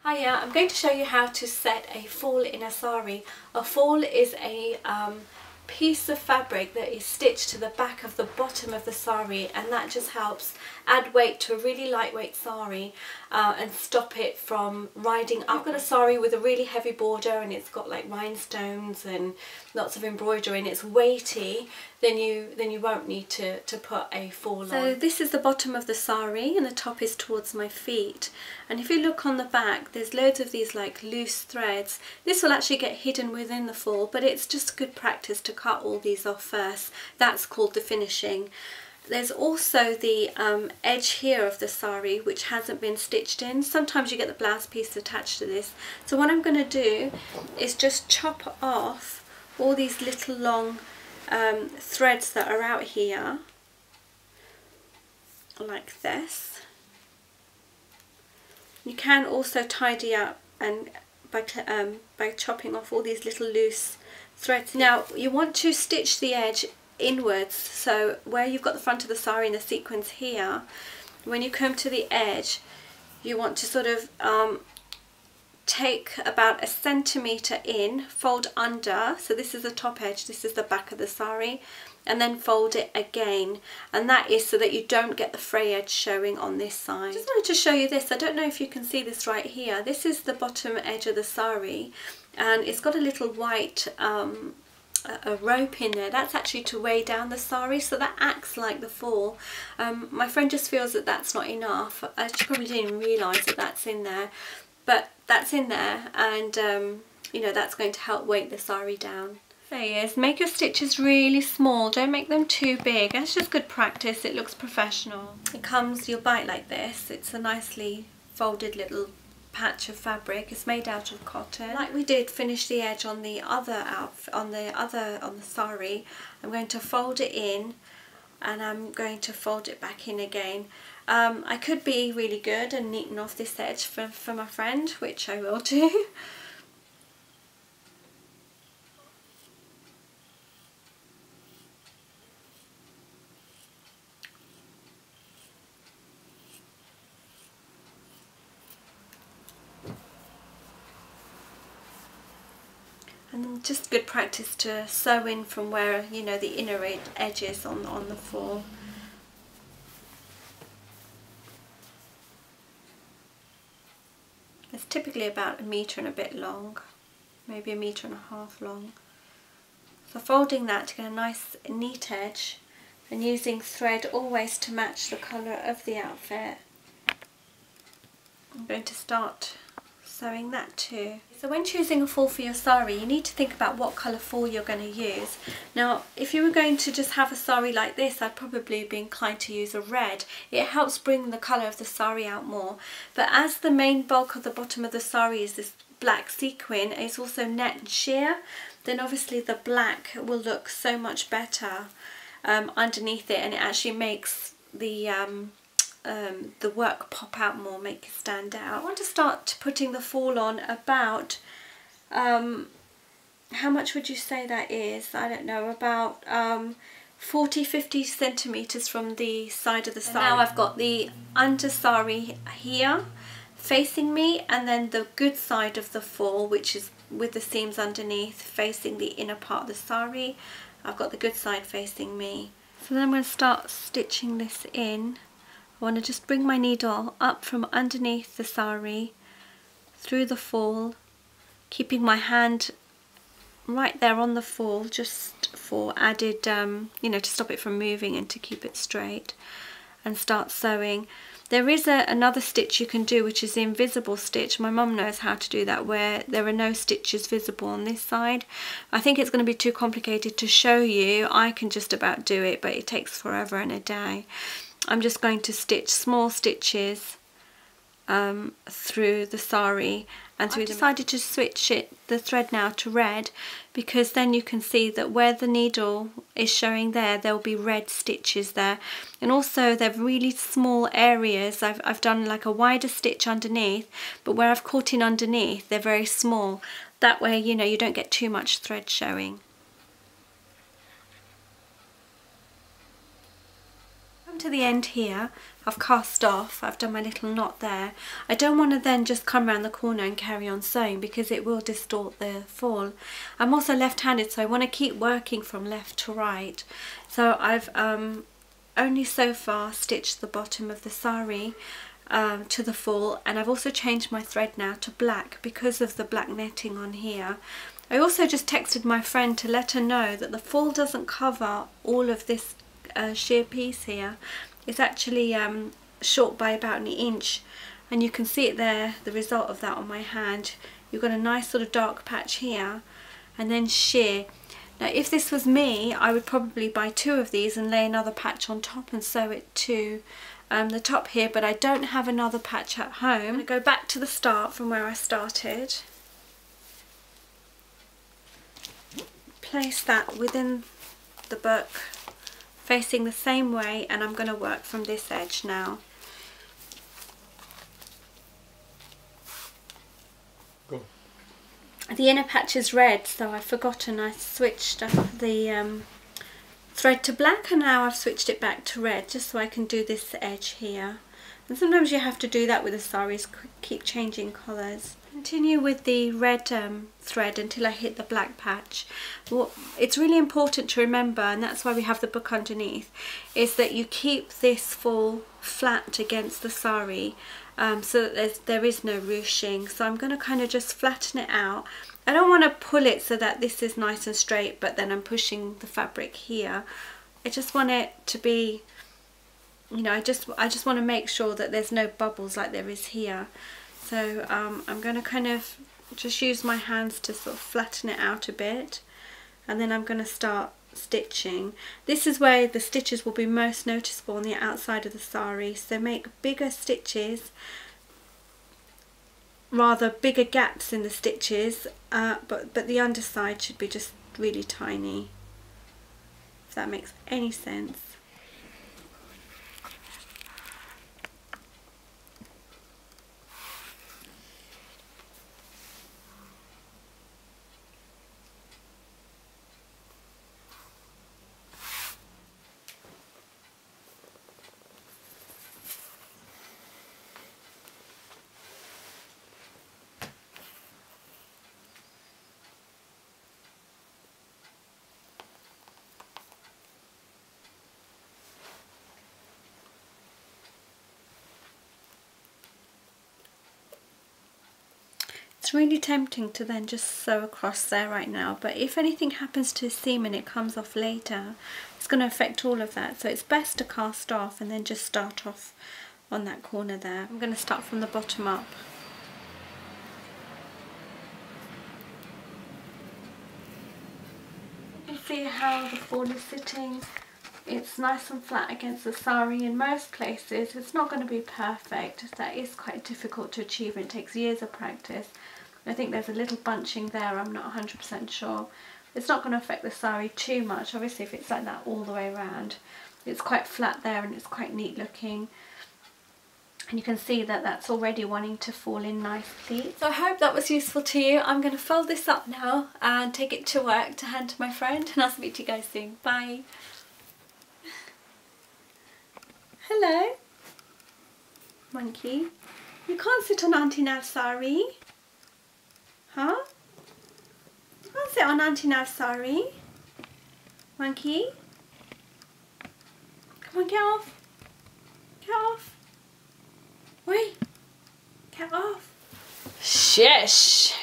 Hiya, I'm going to show you how to set a fall in a sari. A fall is a piece of fabric that is stitched to the back of the bottom of the sari, and that just helps add weight to a really lightweight sari and stop it from riding up. I've got a sari with a really heavy border and it's got like rhinestones and lots of embroidery and it's weighty, then you won't need to put a fall on. So this is the bottom of the sari and the top is towards my feet, and if you look on the back there's loads of these like loose threads. This will actually get hidden within the fall, but it's just good practice to cut all these off first. That's called the finishing. There's also the edge here of the sari which hasn't been stitched in. Sometimes you get the blouse piece attached to this. So what I'm going to do is just chop off all these little long threads that are out here like this. You can also tidy up and by chopping off all these little loose threads. Now you want to stitch the edge inwards, so where you've got the front of the sari and the sequins here, when you come to the edge you want to sort of take about 1 centimetre in, fold under, so this is the top edge, this is the back of the sari, and then fold it again, and that is so that you don't get the fray edge showing on this side. I just wanted to show you this. I don't know if you can see this right here. This is the bottom edge of the sari and it's got a little white a rope in there. That's actually to weigh down the sari, so that acts like the fall. My friend just feels that that's not enough. She probably didn't even realise that that's in there, but that's in there, and you know, that's going to help weight the sari down. There is. Make your stitches really small, don't make them too big. That's just good practice. It looks professional. It comes, you'll buy it like this. It's a nicely folded little patch of fabric. It's made out of cotton. Like we did finish the edge on the other outfit, on the sari, I'm going to fold it in and I'm going to fold it back in again. I could be really good and neaten off this edge for my friend, which I will do. And just good practice to sew in from where, you know, the inner edge is on the fall. It's typically about 1 metre and a bit long, maybe 1.5 metres long. So folding that to get a nice neat edge and using thread always to match the colour of the outfit. I'm going to start sewing that too. So when choosing a fall for your sari, you need to think about what colour fall you're going to use. Now if you were going to just have a sari like this, I'd probably be inclined to use a red. It helps bring the colour of the sari out more, but as the main bulk of the bottom of the sari is this black sequin, it's also net and sheer, then obviously the black will look so much better underneath it, and it actually makes the work pop out more, make it stand out. I want to start putting the fall on about, how much would you say that is? I don't know, about 40-50 centimetres from the side of the sari. Now I've got the under sari here facing me, and then the good side of the fall, which is with the seams underneath, facing the inner part of the sari. I've got the good side facing me. So then I'm going to start stitching this in. I want to just bring my needle up from underneath the sari, through the fall, keeping my hand right there on the fall just for added, you know, to stop it from moving and to keep it straight, and start sewing. There is another stitch you can do, which is the invisible stitch. My mum knows how to do that, where there are no stitches visible on this side. I think it's going to be too complicated to show you. I can just about do it, but it takes forever and a day. I'm just going to stitch small stitches through the sari, and I've decided to switch the thread now to red, because then you can see that where the needle is showing there will be red stitches there, and also they're really small areas. I've done like a wider stitch underneath, but where I've caught in underneath they're very small. That way, you know, you don't get too much thread showing. to the end here. I've cast off, I've done my little knot there. I don't want to then just come around the corner and carry on sewing because it will distort the fall. I'm also left-handed, so I want to keep working from left to right. So I've only so far stitched the bottom of the sari to the fall, and I've also changed my thread now to black because of the black netting on here. I also just texted my friend to let her know that the fall doesn't cover all of this sheer piece here. It's actually short by about 1 inch, and you can see it there, the result of that on my hand. You've got a nice sort of dark patch here and then sheer. Now if this was me, I would probably buy 2 of these and lay another patch on top and sew it to the top here, but I don't have another patch at home. I'm going to go back to the start from where I started. Place that within the book, facing the same way, and I'm going to work from this edge now. Go. The inner patch is red, so I've forgotten I switched the thread to black, and now I've switched it back to red just so I can do this edge here. And sometimes you have to do that with the saris, keep changing colours. Continue with the red thread until I hit the black patch. It's really important to remember, and that's why we have the book underneath, is that you keep this fall flat against the sari so that there is no ruching. So I'm going to kind of just flatten it out. I don't want to pull it so that this is nice and straight, but then I'm pushing the fabric here. I just want it to be, you know, I just want to make sure that there's no bubbles like there is here. So I'm going to kind of just use my hands to sort of flatten it out a bit, and then I'm going to start stitching. This is where the stitches will be most noticeable on the outside of the sari, so make bigger stitches, rather bigger gaps in the stitches, but the underside should be just really tiny, if that makes any sense. It's really tempting to then just sew across there right now, but if anything happens to the seam and it comes off later, it's going to affect all of that. So it's best to cast off and then just start off on that corner there. I'm going to start from the bottom up. You can see how the fall is sitting. It's nice and flat against the sari in most places. It's not going to be perfect. That is quite difficult to achieve, and it takes years of practice. I think there's a little bunching there, I'm not 100% sure. It's not going to affect the sari too much, obviously, if it's like that all the way around. It's quite flat there and it's quite neat looking. And you can see that that's already wanting to fall in nice pleats. So I hope that was useful to you. I'm going to fold this up now and take it to work to hand to my friend, and I'll speak to you guys soon. Bye. Hello, monkey. You can't sit on Auntie Nav's sari. Huh? You can't sit on Auntie Nav's sari. Monkey. Come on, get off. Get off. Wait. Get off. Shush.